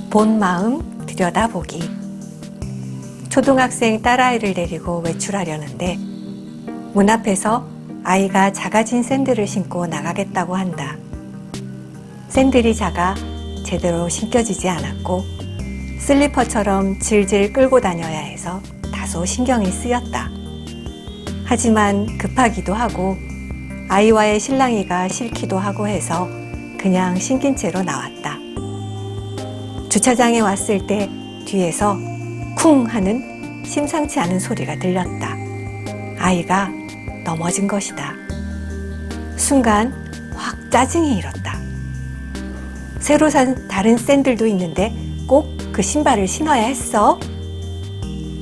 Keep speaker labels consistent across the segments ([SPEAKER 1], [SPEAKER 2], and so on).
[SPEAKER 1] 본 마음 들여다보기. 초등학생 딸아이를 데리고 외출하려는데 문 앞에서 아이가 작아진 샌들을 신고 나가겠다고 한다. 샌들이 작아 제대로 신겨지지 않았고 슬리퍼처럼 질질 끌고 다녀야 해서 다소 신경이 쓰였다. 하지만 급하기도 하고 아이와의 실랑이가 싫기도 하고 해서 그냥 신긴 채로 나왔다. 주차장에 왔을 때 뒤에서 쿵 하는 심상치 않은 소리가 들렸다. 아이가 넘어진 것이다. 순간 확 짜증이 일었다. 새로 산 다른 샌들도 있는데 꼭 그 신발을 신어야 했어?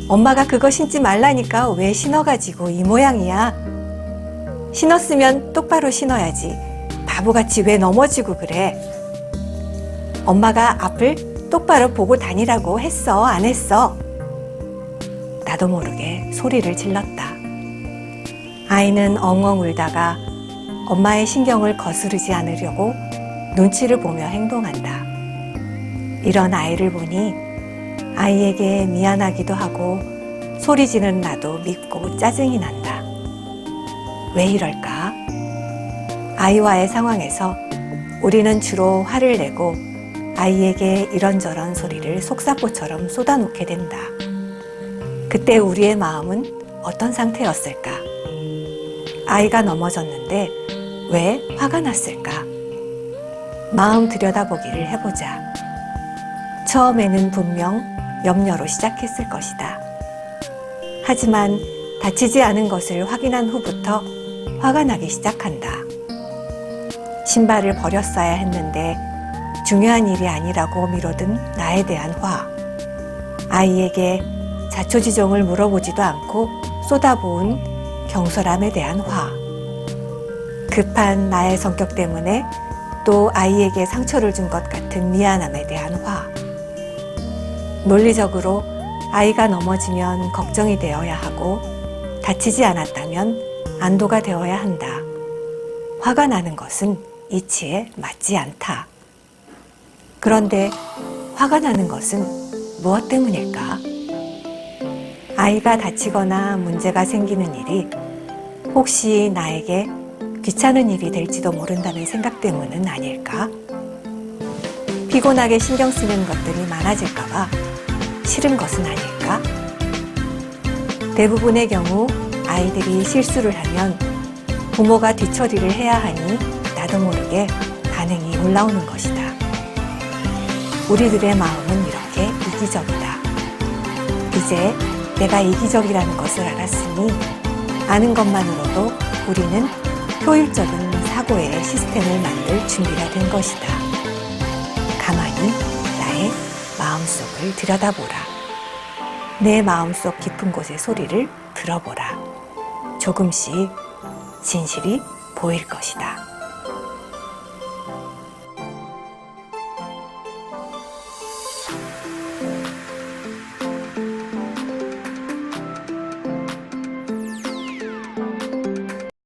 [SPEAKER 1] 엄마가 그거 신지 말라니까 왜 신어가지고 이 모양이야? 신었으면 똑바로 신어야지. 바보같이 왜 넘어지고 그래? 엄마가 앞을 똑바로 보고 다니라고 했어, 안 했어? 나도 모르게 소리를 질렀다. 아이는 엉엉 울다가 엄마의 신경을 거스르지 않으려고 눈치를 보며 행동한다. 이런 아이를 보니 아이에게 미안하기도 하고 소리 지르는 나도 밉고 짜증이 난다. 왜 이럴까? 아이와의 상황에서 우리는 주로 화를 내고 아이에게 이런저런 소리를 속사포처럼 쏟아놓게 된다. 그때 우리의 마음은 어떤 상태였을까? 아이가 넘어졌는데 왜 화가 났을까? 마음 들여다보기를 해보자. 처음에는 분명 염려로 시작했을 것이다. 하지만 다치지 않은 것을 확인한 후부터 화가 나기 시작한다. 신발을 버렸어야 했는데 중요한 일이 아니라고 미뤄둔 나에 대한 화. 아이에게 자초지종을 물어보지도 않고 쏟아부은 경솔함에 대한 화. 급한 나의 성격 때문에 또 아이에게 상처를 준 것 같은 미안함에 대한 화. 논리적으로 아이가 넘어지면 걱정이 되어야 하고 다치지 않았다면 안도가 되어야 한다. 화가 나는 것은 이치에 맞지 않다. 그런데 화가 나는 것은 무엇 때문일까? 아이가 다치거나 문제가 생기는 일이 혹시 나에게 귀찮은 일이 될지도 모른다는 생각 때문은 아닐까? 피곤하게 신경 쓰는 것들이 많아질까 봐 싫은 것은 아닐까? 대부분의 경우 아이들이 실수를 하면 부모가 뒤처리를 해야 하니 나도 모르게 반응이 올라오는 것이다. 우리들의 마음은 이렇게 이기적이다. 이제 내가 이기적이라는 것을 알았으니 아는 것만으로도 우리는 효율적인 사고의 시스템을 만들 준비가 된 것이다. 가만히 나의 마음속을 들여다보라. 내 마음속 깊은 곳의 소리를 들어보라. 조금씩 진실이 보일 것이다.